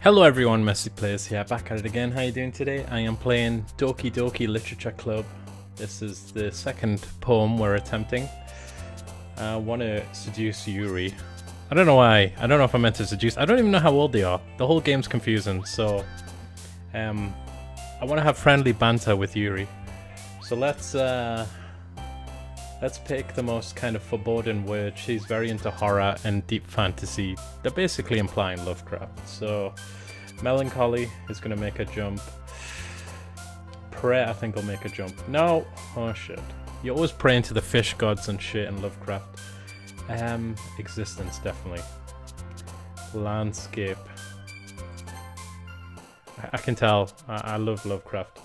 Hello everyone, MessyPlays here, back at it again. How you doing today? I am playing DOKI Literature Club. This is the second poem we're attempting. I want to seduce Yuri. I don't know why. I don't know if I'm meant to seduce. I don't even know how old they are. The whole game's confusing, so I want to have friendly banter with Yuri. So let's pick the most kind of foreboding word. She's very into horror and deep fantasy. They're basically implying Lovecraft. So melancholy is going to make a jump. Prayer, I think, will make a jump. No. Oh shit. You're always praying to the fish gods and shit in Lovecraft. Existence, definitely. Landscape. I can tell. I love Lovecraft.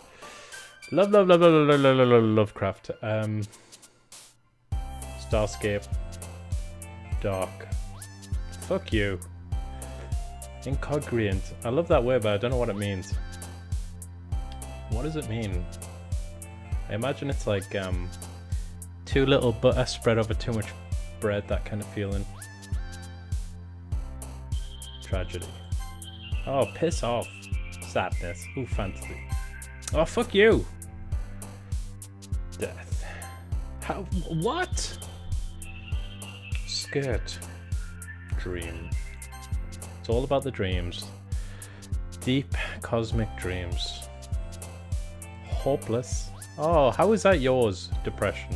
Love Lovecraft. Starscape. Dark. Fuck you. Incongruent. I love that word, but I don't know what it means. What does it mean? I imagine it's like too little butter spread over too much bread, that kind of feeling. Tragedy. Oh, piss off. Sadness. Ooh, fantasy. Oh, fuck you. Death. How? What? Skirt. Dream. It's all about the dreams. Deep cosmic dreams. Hopeless. Oh, how is that yours? Depression.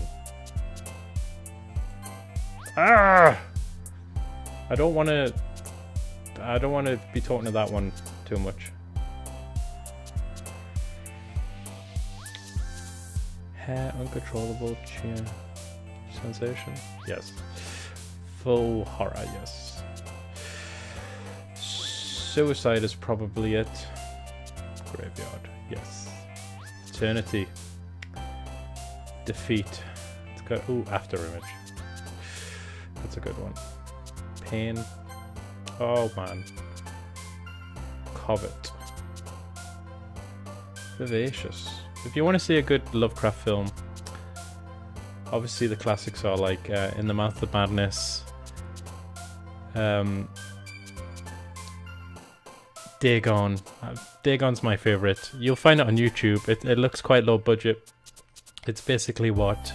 Ah! I don't want to be talking to that one too much. Hair uncontrollable, cheer. Sensation? Yes. Full horror, yes. Suicide is probably it. Graveyard, yes. Eternity. Defeat. It's got, ooh, after image. That's a good one. Pain. Oh man. Covet. Vivacious. If you want to see a good Lovecraft film, obviously the classics are like In the Mouth of Madness, Dagon. Dagon's my favorite. You'll find it on YouTube. It looks quite low budget. It's basically what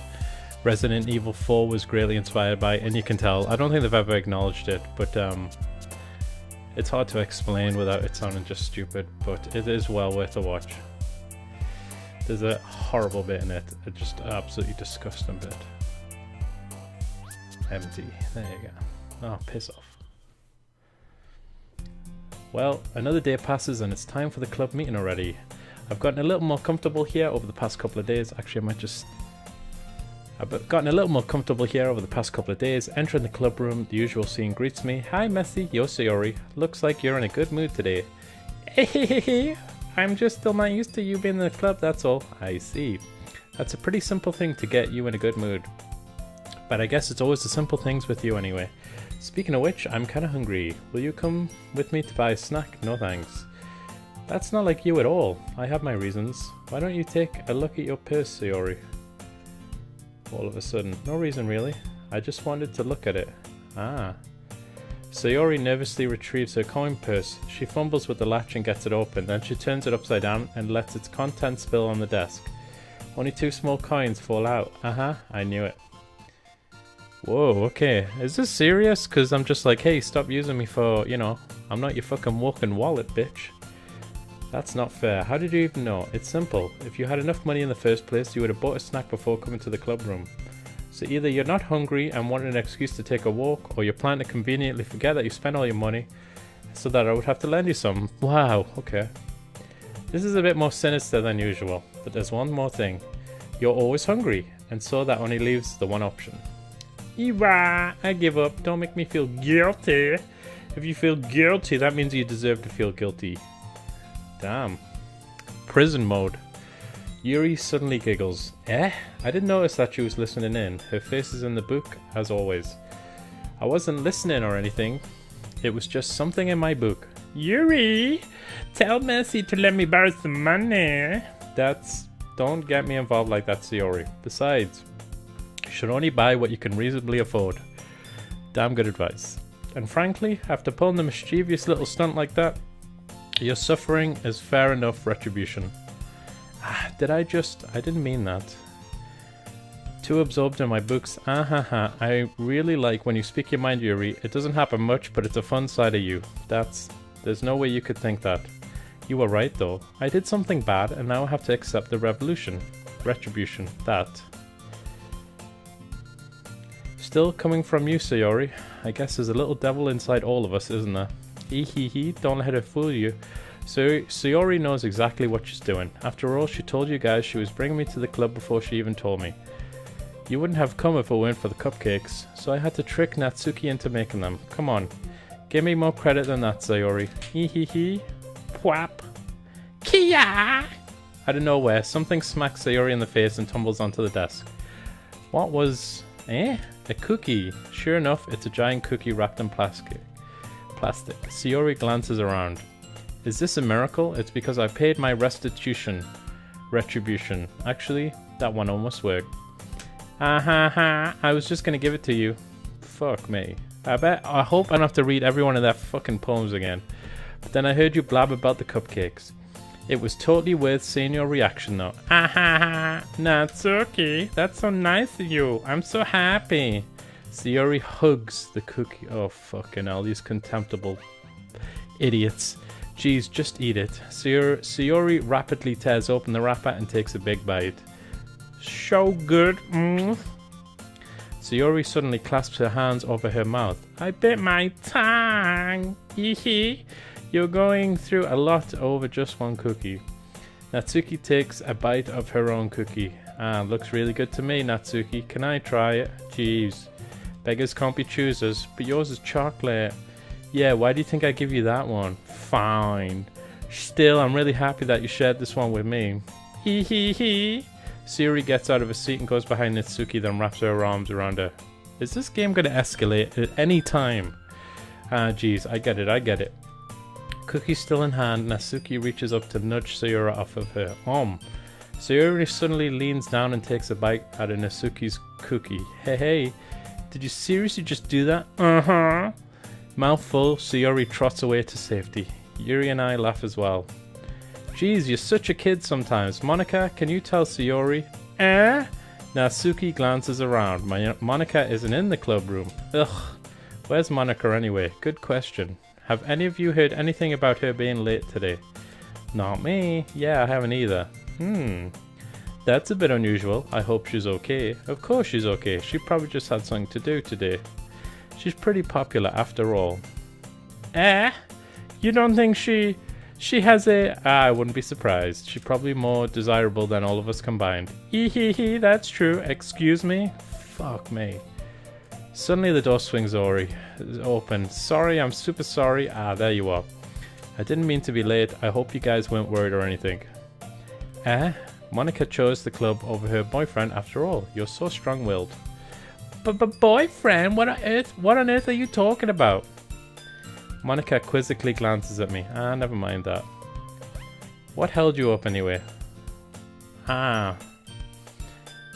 Resident Evil 4 was greatly inspired by, and you can tell. I don't think they've ever acknowledged it, but it's hard to explain without it sounding just stupid, but it is well worth a watch. There's a horrible bit in it, a just absolutely disgusting bit. Empty. There you go. Oh, piss off. Well, another day passes and it's time for the club meeting already. I've gotten a little more comfortable here over the past couple of days. Actually, I've gotten a little more comfortable here over the past couple of days. Entering the club room, the usual scene greets me. Hi Messy, yo Sayori. Looks like you're in a good mood today. Hehehe. I'm just still not used to you being in the club, that's all. I see. That's a pretty simple thing to get you in a good mood. But I guess it's always the simple things with you anyway. Speaking of which, I'm kinda hungry. Will you come with me to buy a snack? No thanks. That's not like you at all. I have my reasons. Why don't you take a look at your purse, Sayori? All of a sudden. No reason really. I just wanted to look at it. Ah. Sayori nervously retrieves her coin purse. She fumbles with the latch and gets it open. Then she turns it upside down and lets its contents spill on the desk. Only 2 small coins fall out. I knew it. Whoa, okay. Is this serious? Because I'm just like, hey, stop using me for, you know, I'm not your fucking walking wallet, bitch. That's not fair. How did you even know? It's simple. If you had enough money in the first place, you would have bought a snack before coming to the club room. So either you're not hungry and wanted an excuse to take a walk, or you plan to conveniently forget that you spent all your money so that I would have to lend you some. Wow, okay. This is a bit more sinister than usual, but there's one more thing. You're always hungry, and so that only leaves the one option. Eva, I give up. Don't make me feel guilty. If you feel guilty, that means you deserve to feel guilty. Damn. Prison mode. Yuri suddenly giggles. Eh? I didn't notice that she was listening in. Her face is in the book, as always. I wasn't listening or anything. It was just something in my book. Yuri! Tell Messy to let me borrow some money. Don't get me involved like that, Sayori. Besides, you should only buy what you can reasonably afford. Damn good advice. And frankly, after pulling a mischievous little stunt like that, Your suffering is fair enough retribution. I didn't mean that. Too absorbed in my books. I really like when you speak your mind, Yuri. It doesn't happen much, but it's a fun side of you. There's no way you could think that. You were right though. I did something bad and now I have to accept the retribution. That. Still coming from you, Sayori. I guess there's a little devil inside all of us, isn't there? Don't let her fool you. So Sayori knows exactly what she's doing. After all, she told you guys she was bringing me to the club before she even told me. You wouldn't have come if it weren't for the cupcakes, so I had to trick Natsuki into making them. Come on, give me more credit than that, Sayori. Pwap. Kia! Out of nowhere, something smacks Sayori in the face and tumbles onto the desk. What was... A cookie. Sure enough, it's a giant cookie wrapped in plastic. Sayori glances around. Is this a miracle? It's because I paid my retribution. Actually, that one almost worked. I was just gonna give it to you. Fuck me. I hope I don't have to read every one of their fucking poems again. But then I heard you blab about the cupcakes. It was totally worth seeing your reaction though. Natsuki, that's so nice of you. I'm so happy. Sayori hugs the cookie. Oh fucking hell, these contemptible idiots. Jeez, just eat it. Sayori rapidly tears open the wrapper and takes a big bite. So good. Sayori suddenly clasps her hands over her mouth. I bit my tongue. You're going through a lot over just one cookie. Natsuki takes a bite of her own cookie. Looks really good to me, Natsuki. Can I try it? Jeez. Beggars can't be choosers, but yours is chocolate. Yeah, why do you think I give you that one? Fine. Still, I'm really happy that you shared this one with me. Sayori gets out of her seat and goes behind Natsuki, then wraps her arms around her. Is this game going to escalate at any time? Jeez, I get it. Cookie still in hand, Natsuki reaches up to nudge Sayori off of her. Sayori suddenly leans down and takes a bite out of Natsuki's cookie. Hey, did you seriously just do that? Mouthful, Sayori trots away to safety. Yuri and I laugh as well. Jeez, you're such a kid sometimes. Monika, can you tell Sayori? Natsuki glances around. Monika isn't in the club room. Ugh. Where's Monika anyway? Good question. Have any of you heard anything about her being late today? Not me. Yeah, I haven't either. That's a bit unusual. I hope she's okay. Of course she's okay. She probably just had something to do today. She's pretty popular after all. You don't think she has a... I wouldn't be surprised. She's probably more desirable than all of us combined. That's true. Excuse me? Fuck me. Suddenly the door swings open. Sorry, I'm super sorry. There you are. I didn't mean to be late. I hope you guys weren't worried or anything. Monika chose the club over her boyfriend after all. You're so strong-willed. But boyfriend? What on earth are you talking about? Monika quizzically glances at me. Never mind that. What held you up anyway?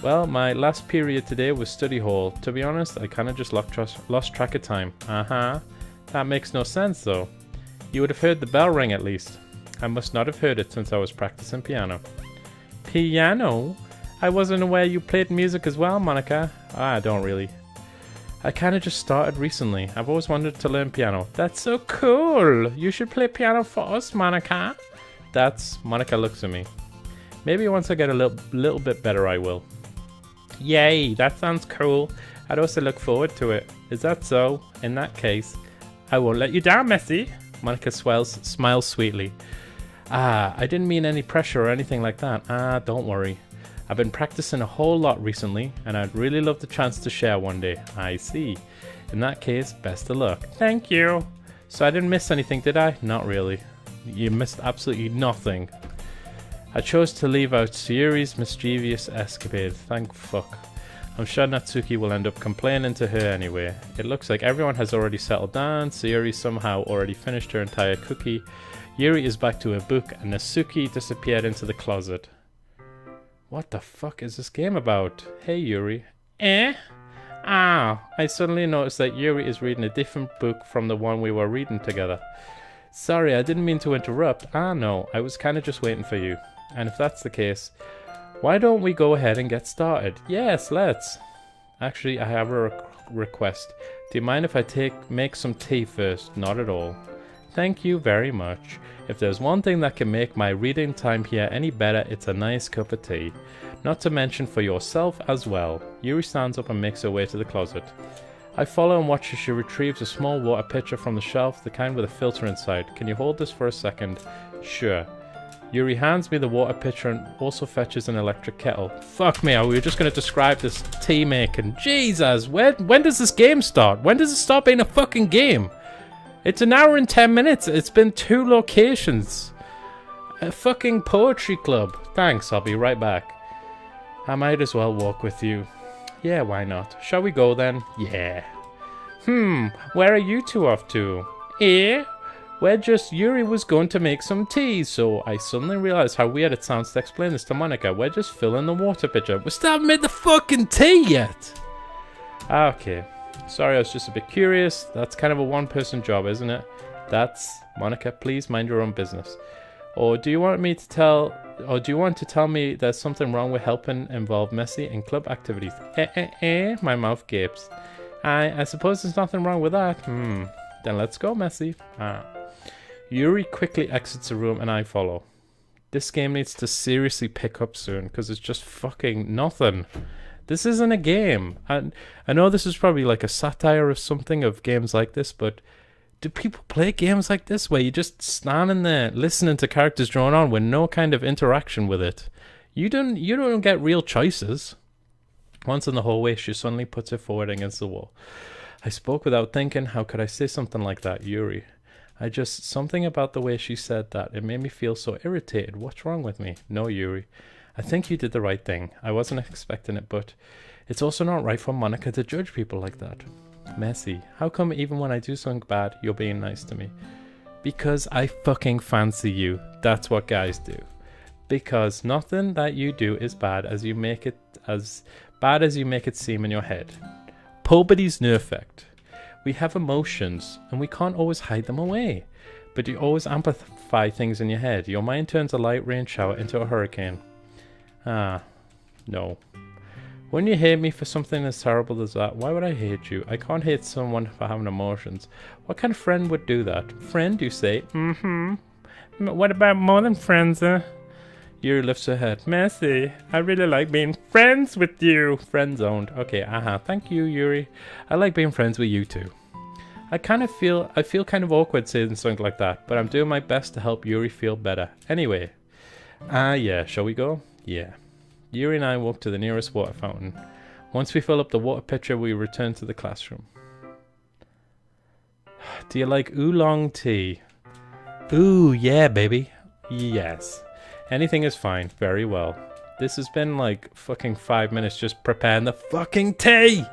Well, my last period today was study hall. To be honest, I kinda just lost track of time. That makes no sense though. You would have heard the bell ring at least. I must not have heard it since I was practicing piano. Piano? I wasn't aware you played music as well, Monika. I don't really. I kinda just started recently. I've always wanted to learn piano. That's so cool! You should play piano for us, Monika. Monika looks at me. Maybe once I get a little bit better I will. Yay, that sounds cool. I'd also look forward to it. Is that so? In that case, I won't let you down, Messy. Monika smiles sweetly. I didn't mean any pressure or anything like that. Don't worry. I've been practicing a whole lot recently, and I'd really love the chance to share one day. I see. In that case, best of luck. Thank you. So I didn't miss anything, did I? Not really. You missed absolutely nothing. I chose to leave out Sayori's mischievous escapade. Thank fuck. I'm sure Natsuki will end up complaining to her anyway. It looks like everyone has already settled down. Sayori somehow already finished her entire cookie. Yuri is back to her book, and Natsuki disappeared into the closet. What the fuck is this game about? Hey Yuri. I suddenly noticed that Yuri is reading a different book from the one we were reading together. Sorry, I didn't mean to interrupt. Ah, no, I was kind of just waiting for you. And if that's the case, why don't we go ahead and get started? Yes, let's. Actually, I have a request. Do you mind if I make some tea first? Not at all. Thank you very much. If there's one thing that can make my reading time here any better, it's a nice cup of tea. Not to mention for yourself as well. Yuri stands up and makes her way to the closet. I follow and watch as she retrieves a small water pitcher from the shelf, the kind with a filter inside. Can you hold this for a second? Sure. Yuri hands me the water pitcher and also fetches an electric kettle. Fuck me, we were just going to describe this tea making. Jesus, when does this game start? When does it start being a fucking game? It's an hour and 10 minutes. It's been 2 locations. A fucking poetry club. Thanks, I'll be right back. I might as well walk with you. Yeah, why not? Shall we go then? Yeah. Where are you two off to? Yuri was going to make some tea, so I suddenly realized how weird it sounds to explain this to Monica. We're just filling the water pitcher. We still haven't made the fucking tea yet! Okay. Sorry, I was just a bit curious. That's kind of a one-person job, isn't it? Monica, please mind your own business. Or do you want to tell me there's something wrong with helping involve Messy in club activities? My mouth gapes. I suppose there's nothing wrong with that. Then let's go, Messy. Yuri quickly exits the room and I follow. This game needs to seriously pick up soon because it's just fucking nothing. This isn't a game. And I know this is probably like a satire or something of games like this, but do people play games like this where you just standing there listening to characters drawn on with no kind of interaction with it? You don't get real choices. Once in the hallway, she suddenly puts her forward against the wall. I spoke without thinking. How could I say something like that, Yuri? Something about the way she said that. It made me feel so irritated. What's wrong with me? No, Yuri. I think you did the right thing. I wasn't expecting it, but it's also not right for Monica to judge people like that. Messy, how come even when I do something bad, you're being nice to me? Because I fucking fancy you. That's what guys do. Because nothing that you do is bad as you make it seem in your head. Puberty's no effect. We have emotions, and we can't always hide them away. But you always amplify things in your head. Your mind turns a light rain shower into a hurricane. No. Wouldn't you hate me for something as terrible as that? Why would I hate you? I can't hate someone for having emotions. What kind of friend would do that? Friend, you say? What about more than friends, Yuri lifts her head. Messy, I really like being friends with you. Friend zoned. Okay, thank you, Yuri. I like being friends with you too. I feel kind of awkward saying something like that, but I'm doing my best to help Yuri feel better. Anyway. Yeah, shall we go? Yeah. Yuri and I walk to the nearest water fountain. Once we fill up the water pitcher, we return to the classroom. Do you like oolong tea? Ooh, yeah, baby. Yes. Anything is fine. Very well. This has been like fucking 5 minutes just preparing the fucking tea!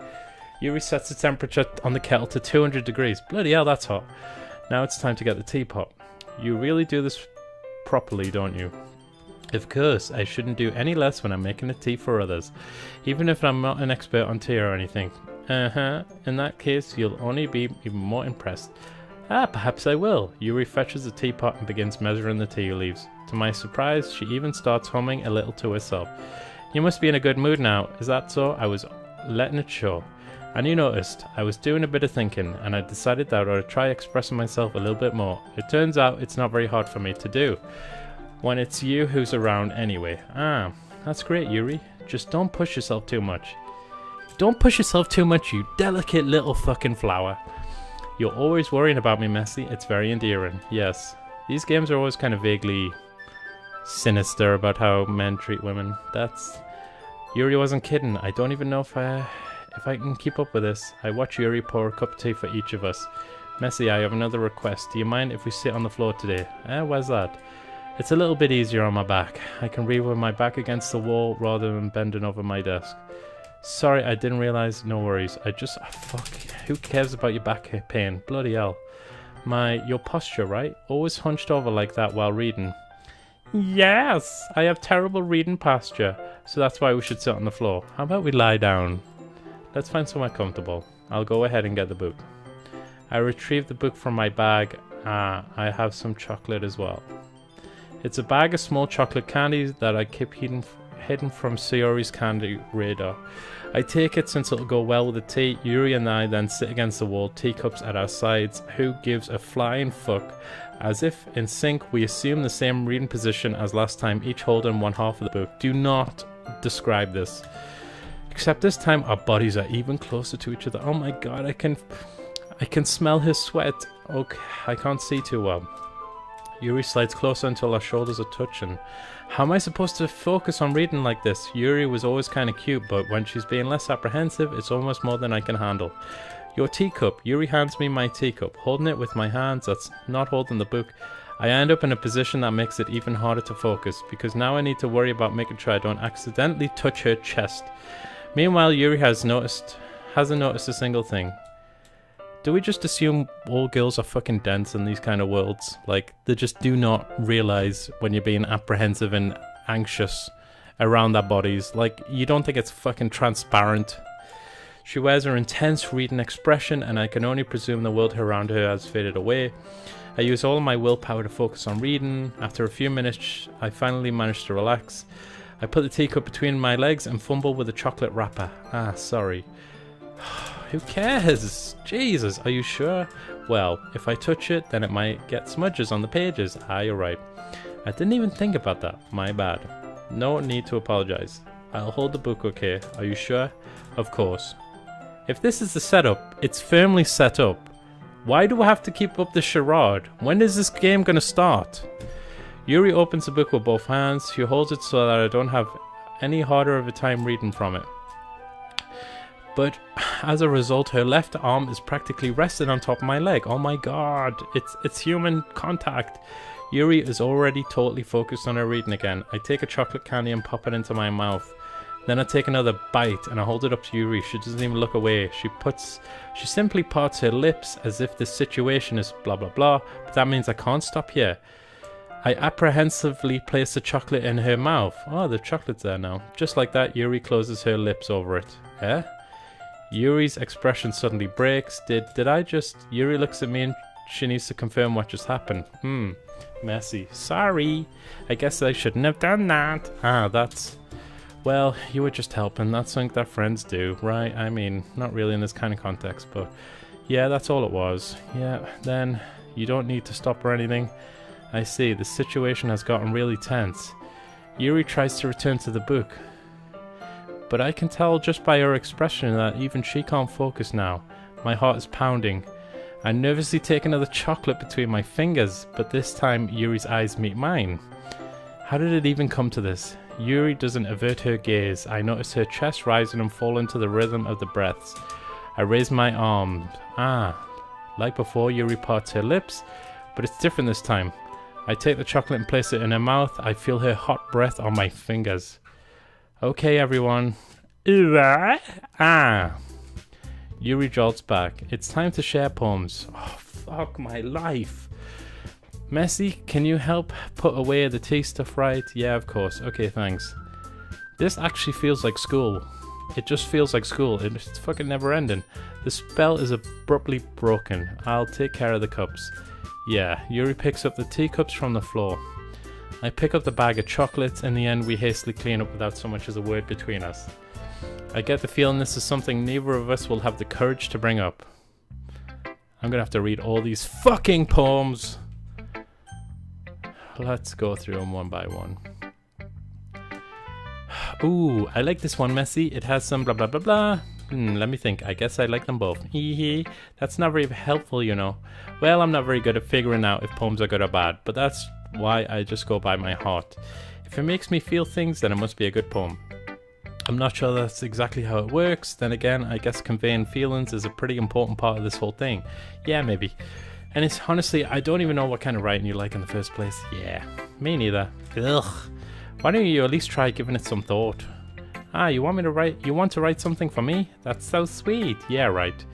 Yuri sets the temperature on the kettle to 200 degrees. Bloody hell, that's hot. Now it's time to get the teapot. You really do this properly, don't you? Of course, I shouldn't do any less when I'm making a tea for others, even if I'm not an expert on tea or anything. In that case, you'll only be even more impressed. Perhaps I will. Yuri fetches the teapot and begins measuring the tea leaves. To my surprise, she even starts humming a little to herself. You must be in a good mood now, is that so? I was letting it show. And you noticed, I was doing a bit of thinking, and I decided that I would try expressing myself a little bit more. It turns out it's not very hard for me to do, when it's you who's around anyway. That's great, Yuri. Just don't push yourself too much. Don't push yourself too much, you delicate little fucking flower. You're always worrying about me, Messy. It's very endearing. Yes. These games are always kind of vaguely sinister about how men treat women. Yuri wasn't kidding. I don't even know if I can keep up with this. I watch Yuri pour a cup of tea for each of us. Messy, I have another request. Do you mind if we sit on the floor today? Why's that? It's a little bit easier on my back. I can read with my back against the wall rather than bending over my desk. Sorry, I didn't realize. No worries. Fuck. Who cares about your back pain? Bloody hell. Your posture, right? Always hunched over like that while reading. Yes, I have terrible reading posture, so that's why we should sit on the floor. How about we lie down? Let's find somewhere comfortable. I'll go ahead and get the book. I retrieve the book from my bag Ah, I have some chocolate as well. It's a bag of small chocolate candies that I keep hidden from Sayori's candy radar. I take it since it'll go well with the tea. Yuri and I then sit against the wall, teacups at our sides. Who gives a flying fuck? As if in sync, we assume the same reading position as last time, each holding one half of the book. Do not describe this. Except this time, our bodies are even closer to each other. Oh my god, I can smell his sweat. Okay, I can't see too well. Yuri slides closer until our shoulders are touching. How am I supposed to focus on reading like this? Yuri was always kind of cute, but when she's being less apprehensive, it's almost more than I can handle. Your teacup. Yuri hands me my teacup. Holding it with my hands, that's not holding the book. I end up in a position that makes it even harder to focus, because now I need to worry about making sure I don't accidentally touch her chest. Meanwhile, Yuri hasn't noticed a single thing. Do we just assume all girls are fucking dense in these kind of worlds? Like, they just do not realize when you're being apprehensive and anxious around their bodies. Like, you don't think it's fucking transparent. She wears her intense reading expression, and I can only presume the world around her has faded away. I use all of my willpower to focus on reading. After a few minutes, I finally manage to relax. I put the teacup between my legs and fumble with the chocolate wrapper. Ah, sorry. Who cares? Jesus, are you sure? Well, if I touch it, then it might get smudges on the pages. Ah, you're right. I didn't even think about that. My bad. No need to apologize. I'll hold the book, okay? Are you sure? Of course. If this is the setup, it's firmly set up. Why do I have to keep up the charade? When is this game gonna start? Yuri opens the book with both hands. She holds it so that I don't have any harder of a time reading from it. But as a result, her left arm is practically rested on top of my leg. Oh my god, it's human contact. Yuri is already totally focused on her reading again. I take a chocolate candy and pop it into my mouth. Then I take another bite and I hold it up to Yuri. She doesn't even look away. She simply parts her lips as if this situation is blah blah blah, but that means I can't stop here. I apprehensively place the chocolate in her mouth. Oh, the chocolate's there now. Just like that, Yuri closes her lips over it. Eh? Yuri's expression suddenly breaks. Did I just... Yuri looks at me and she needs to confirm what just happened. Messy. Sorry. I guess I shouldn't have done that. Ah, that's... Well, you were just helping. That's something that friends do, right? I mean, not really in this kind of context, but... Yeah, that's all it was. Yeah, then you don't need to stop or anything. I see, the situation has gotten really tense. Yuri tries to return to the book. But I can tell just by her expression that even she can't focus now. My heart is pounding. I nervously take another chocolate between my fingers, but this time Yuri's eyes meet mine. How did it even come to this? Yuri doesn't avert her gaze. I notice her chest rising and falling to the rhythm of the breaths. I raise my arms. Ah, like before, Yuri parts her lips, but it's different this time. I take the chocolate and place it in her mouth. I feel her hot breath on my fingers. Okay, everyone. Ah. Yuri jolts back. It's time to share poems. Oh, fuck my life. Messy, can you help put away the tea stuff right? Yeah, of course. Okay, thanks. This actually feels like school. It just feels like school. It's fucking never ending. The spell is abruptly broken. I'll take care of the cups. Yeah, Yuri picks up the teacups from the floor. I pick up the bag of chocolates. In the end, we hastily clean up without so much as a word between us. I get the feeling this is something neither of us will have the courage to bring up. I'm gonna have to read all these fucking poems. Let's go through them one by one. Ooh, I like this one, Messy. It has some blah blah blah blah. Let me think. I guess I like them both. Hee. That's not very helpful, you know. Well, I'm not very good at figuring out if poems are good or bad, but that's why I just go by my heart. If it makes me feel things, then it must be a good poem. I'm not sure that's exactly how it works. Then again, I guess conveying feelings is a pretty important part of this whole thing. Yeah, maybe. And it's honestly, I don't even know what kind of writing you like in the first place. Yeah, me neither. Ugh. Why don't you at least try giving it some thought? Ah, you want to write something for me? That's so sweet. Yeah, right.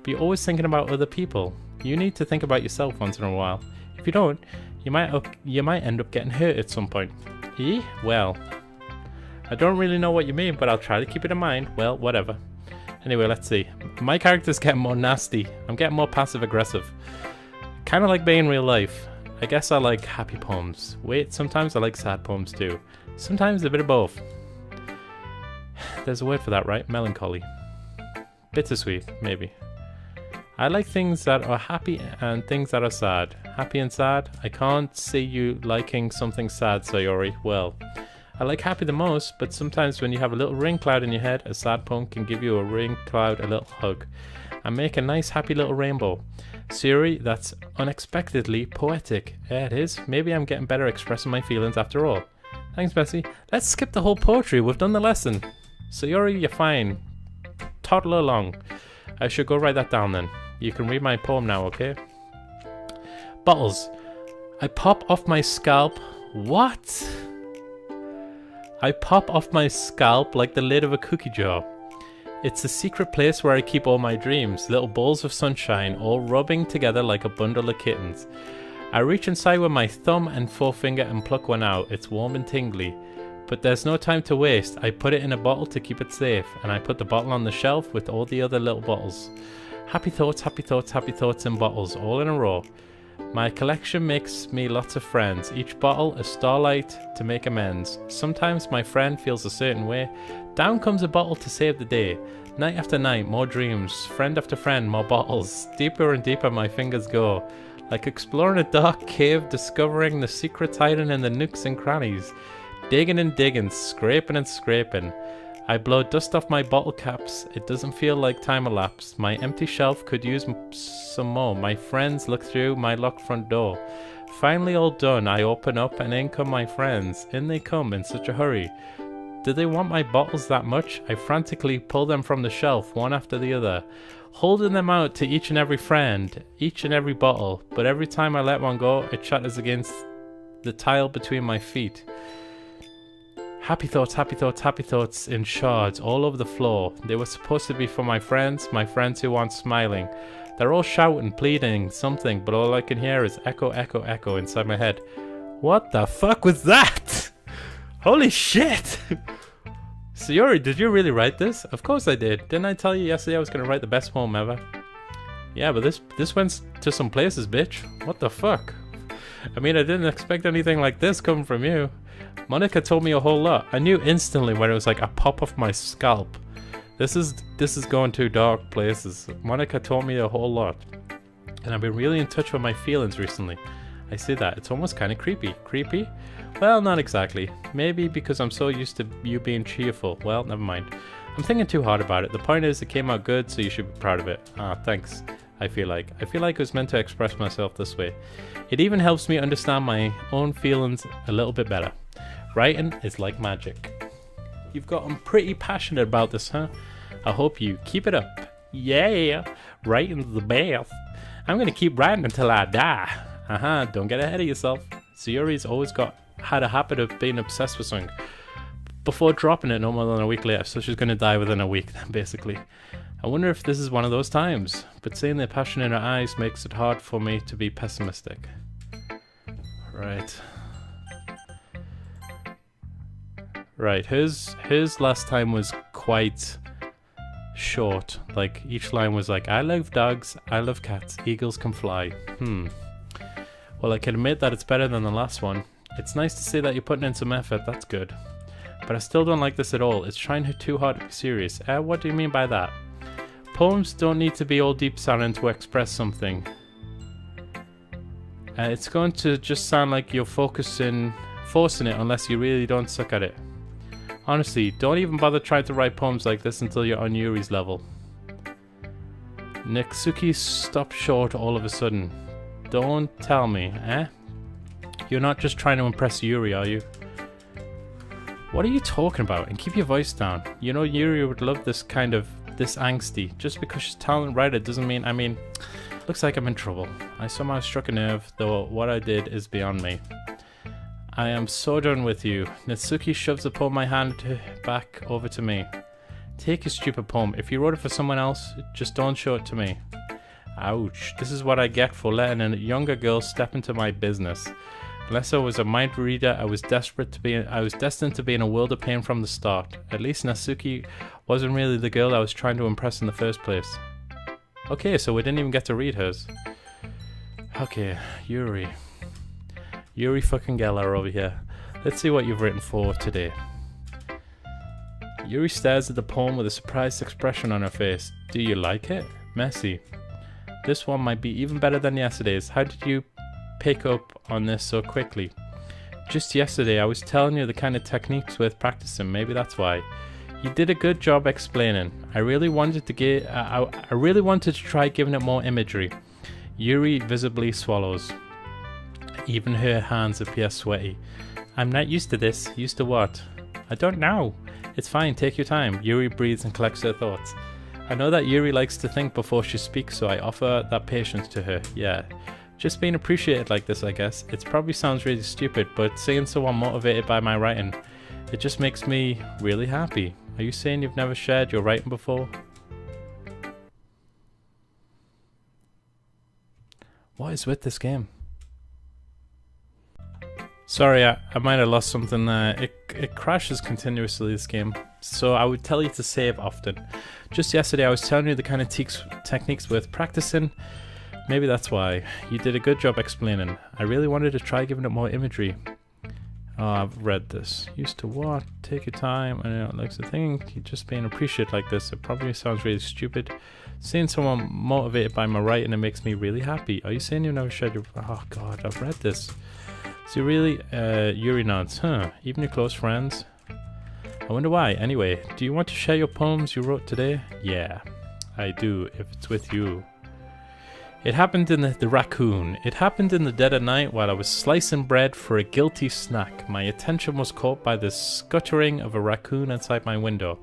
But you're always thinking about other people. You need to think about yourself once in a while. If you don't, you might end up getting hurt at some point. Eh? Well, I don't really know what you mean, but I'll try to keep it in mind. Well, whatever. Anyway, let's see. My character's getting more nasty. I'm getting more passive aggressive. Kind of like me in real life. I guess I like happy poems. Wait, sometimes I like sad poems too. Sometimes a bit of both. There's a word for that, right? Melancholy. Bittersweet, maybe. I like things that are happy and things that are sad. Happy and sad? I can't see you liking something sad, Sayori. Well, I like happy the most, but sometimes when you have a little rain cloud in your head, a sad poem can give you a rain cloud a little hug and make a nice happy little rainbow. Sayori, that's unexpectedly poetic. Yeah, it is. Maybe I'm getting better at expressing my feelings after all. Thanks, Messy. Let's skip the whole poetry. We've done the lesson. Sayori, you're fine. Toddle along. I should go write that down then. You can read my poem now, okay? Bottles. I pop off my scalp. What? I pop off my scalp like the lid of a cookie jar. It's a secret place where I keep all my dreams, little balls of sunshine, all rubbing together like a bundle of kittens. I reach inside with my thumb and forefinger and pluck one out. It's warm and tingly. But there's no time to waste. I put it in a bottle to keep it safe, and I put the bottle on the shelf with all the other little bottles. Happy thoughts, happy thoughts, happy thoughts in bottles, all in a row. My collection makes me lots of friends, each bottle a starlight to make amends. Sometimes my friend feels a certain way. Down comes a bottle to save the day. Night after night, more dreams. Friend after friend, more bottles. Deeper and deeper my fingers go. Like exploring a dark cave, discovering the secrets hiding in the nooks and crannies. Digging and digging, scraping and scraping. I blow dust off my bottle caps. It doesn't feel like time elapsed. My empty shelf could use some more. My friends look through my locked front door. Finally all done, I open up and in come my friends. In they come in such a hurry. Do they want my bottles that much? I frantically pull them from the shelf, one after the other, holding them out to each and every friend, each and every bottle. But every time I let one go, it shatters against the tile between my feet. Happy thoughts, happy thoughts, happy thoughts in shards all over the floor. They were supposed to be for my friends who aren't smiling. They're all shouting, pleading, something, but all I can hear is echo, echo, echo inside my head. What the fuck was that? Holy shit! Sayori, did you really write this? Of course I did. Didn't I tell you yesterday I was going to write the best poem ever? Yeah, but this went to some places, bitch. What the fuck? I mean, I didn't expect anything like this coming from you. Monica told me a whole lot. I knew instantly when it was like a pop off my scalp. This is going to dark places. Monica told me a whole lot. And I've been really in touch with my feelings recently. I see that. It's almost kind of creepy. Creepy? Well, not exactly. Maybe because I'm so used to you being cheerful. Well, never mind. I'm thinking too hard about it. The point is it came out good, so you should be proud of it. Ah, thanks. I feel like it was meant to express myself this way. It even helps me understand my own feelings a little bit better. Writing is like magic. You've gotten pretty passionate about this, huh? I hope you keep it up. Yeah, writing's the best. I'm gonna keep writing until I die. Don't get ahead of yourself. Sayori's always had a habit of being obsessed with something before dropping it no more than a week later, so she's gonna die within a week then, basically. I wonder if this is one of those times, but seeing the passion in her eyes makes it hard for me to be pessimistic. Right, hers last time was quite short. Like, each line was like, I love dogs, I love cats, eagles can fly. Well, I can admit that it's better than the last one. It's nice to see that you're putting in some effort, that's good. But I still don't like this at all. It's trying too hard to be serious. What do you mean by that? Poems don't need to be all deep sounding to express something. It's going to just sound like you're forcing it unless you really don't suck at it. Honestly, don't even bother trying to write poems like this until you're on Yuri's level. Natsuki stopped short all of a sudden. Don't tell me, eh? You're not just trying to impress Yuri, are you? What are you talking about? And keep your voice down. You know Yuri would love this angsty. Just because she's a talented writer doesn't mean, looks like I'm in trouble. I somehow struck a nerve, though what I did is beyond me. I am so done with you. Natsuki shoves the poem in my hand back over to me. Take your stupid poem. If you wrote it for someone else, just don't show it to me. Ouch. This is what I get for letting a younger girl step into my business. Unless I was a mind reader, I was destined to be in a world of pain from the start. At least Natsuki wasn't really the girl I was trying to impress in the first place. Okay, so we didn't even get to read hers. Okay, Yuri. Yuri fucking Geller over here. Let's see what you've written for today. Yuri stares at the poem with a surprised expression on her face. Do you like it? Messy. This one might be even better than yesterday's. How did you pick up on this so quickly? Just yesterday I was telling you the kind of techniques worth practicing. Maybe that's why. You did a good job explaining. I really wanted to try giving it more imagery. Yuri visibly swallows. Even her hands appear sweaty. I'm not used to this. Used to what? I don't know. It's fine, take your time. Yuri breathes and collects her thoughts. I know that Yuri likes to think before she speaks, so I offer that patience to her. Yeah. Just being appreciated like this, I guess. It probably sounds really stupid, but seeing someone motivated by my writing, it just makes me really happy. Are you saying you've never shared your writing before? What is with this game? Sorry, I might have lost something there. It crashes continuously, this game. So I would tell you to save often. Just yesterday I was telling you the kind of techniques worth practicing. Maybe that's why. You did a good job explaining. I really wanted to try giving it more imagery. Oh, I've read this. Used to what? Take your time. I know, like the thing, just being appreciated like this. It probably sounds really stupid. Seeing someone motivated by my writing, it makes me really happy. Are you saying you've never shared your... Oh god, I've read this. So really, Yuri nods. Huh, even your close friends? I wonder why. Anyway, do you want to share your poems you wrote today? Yeah, I do, if it's with you. It happened in the raccoon. It happened in the dead of night while I was slicing bread for a guilty snack. My attention was caught by the scuttering of a raccoon outside my window.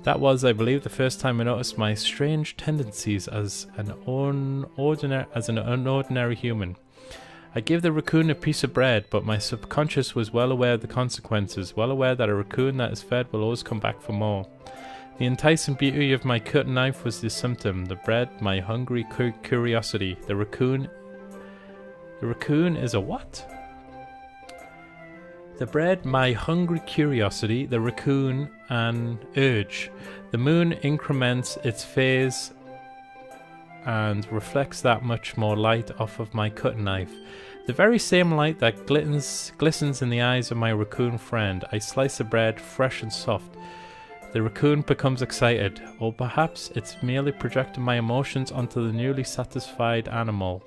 That was, I believe, the first time I noticed my strange tendencies as an unordinary human. I gave the raccoon a piece of bread, but my subconscious was well aware of the consequences, well aware that a raccoon that is fed will always come back for more. The enticing beauty of my cutting knife was the symptom, the bread, my hungry curiosity. The raccoon is a what? The bread, my hungry curiosity, the raccoon, an urge. The moon increments its phase and reflects that much more light off of my cutting knife. The very same light that glistens in the eyes of my raccoon friend. I slice the bread, fresh and soft. The raccoon becomes excited, or perhaps it's merely projecting my emotions onto the newly satisfied animal.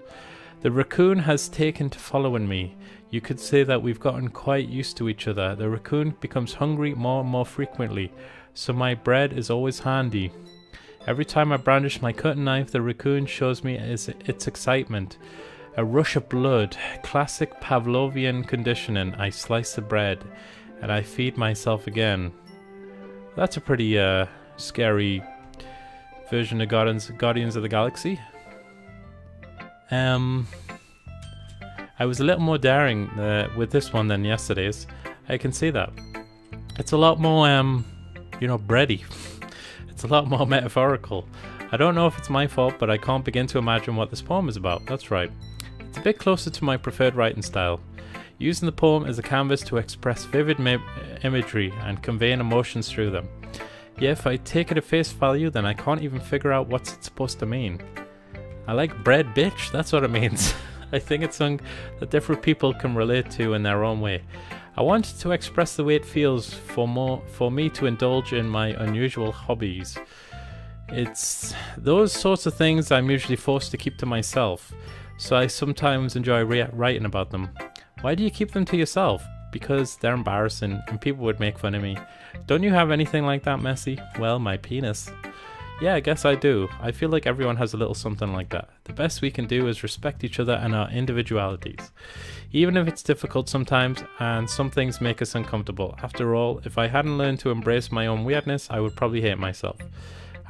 The raccoon has taken to following me. You could say that we've gotten quite used to each other. The raccoon becomes hungry more and more frequently, so my bread is always handy. Every time I brandish my cutting knife, the raccoon shows me its excitement. A rush of blood, classic Pavlovian conditioning. I slice the bread, and I feed myself again. That's a pretty scary version of Guardians of the Galaxy. I was a little more daring with this one than yesterday's. I can see that. It's a lot more, bready. It's a lot more metaphorical. I don't know if it's my fault, but I can't begin to imagine what this poem is about. That's right. It's a bit closer to my preferred writing style. Using the poem as a canvas to express vivid imagery and conveying emotions through them. Yeah, if I take it at face value, then I can't even figure out what's it supposed to mean. I like bread, bitch, that's what it means. I think it's something that different people can relate to in their own way. I wanted to express the way it feels for me to indulge in my unusual hobbies. It's those sorts of things I'm usually forced to keep to myself, so I sometimes enjoy writing about them. Why do you keep them to yourself? Because they're embarrassing and people would make fun of me. Don't you have anything like that, Messy? Well, my penis. Yeah, I guess I do. I feel like everyone has a little something like that. The best we can do is respect each other and our individualities. Even if it's difficult sometimes and some things make us uncomfortable. After all, if I hadn't learned to embrace my own weirdness, I would probably hate myself.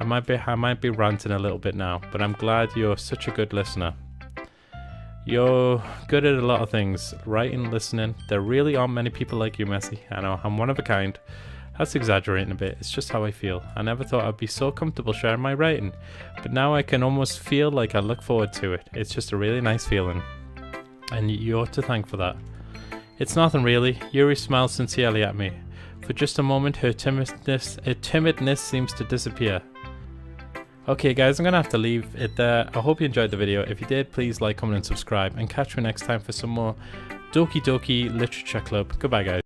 I might be ranting a little bit now, but I'm glad you're such a good listener. You're good at a lot of things, writing, listening. There really aren't many people like you, Messy. I know, I'm one of a kind. That's exaggerating a bit, it's just how I feel. I never thought I'd be so comfortable sharing my writing, but now I can almost feel like I look forward to it. It's just a really nice feeling, and you ought to thank for that. It's nothing really. Yuri smiles sincerely at me. For just a moment her timidness seems to disappear. Okay guys, I'm gonna have to leave it there. I hope you enjoyed the video. If you did, please like, comment and subscribe, and catch me next time for some more Doki Doki Literature Club. Goodbye guys.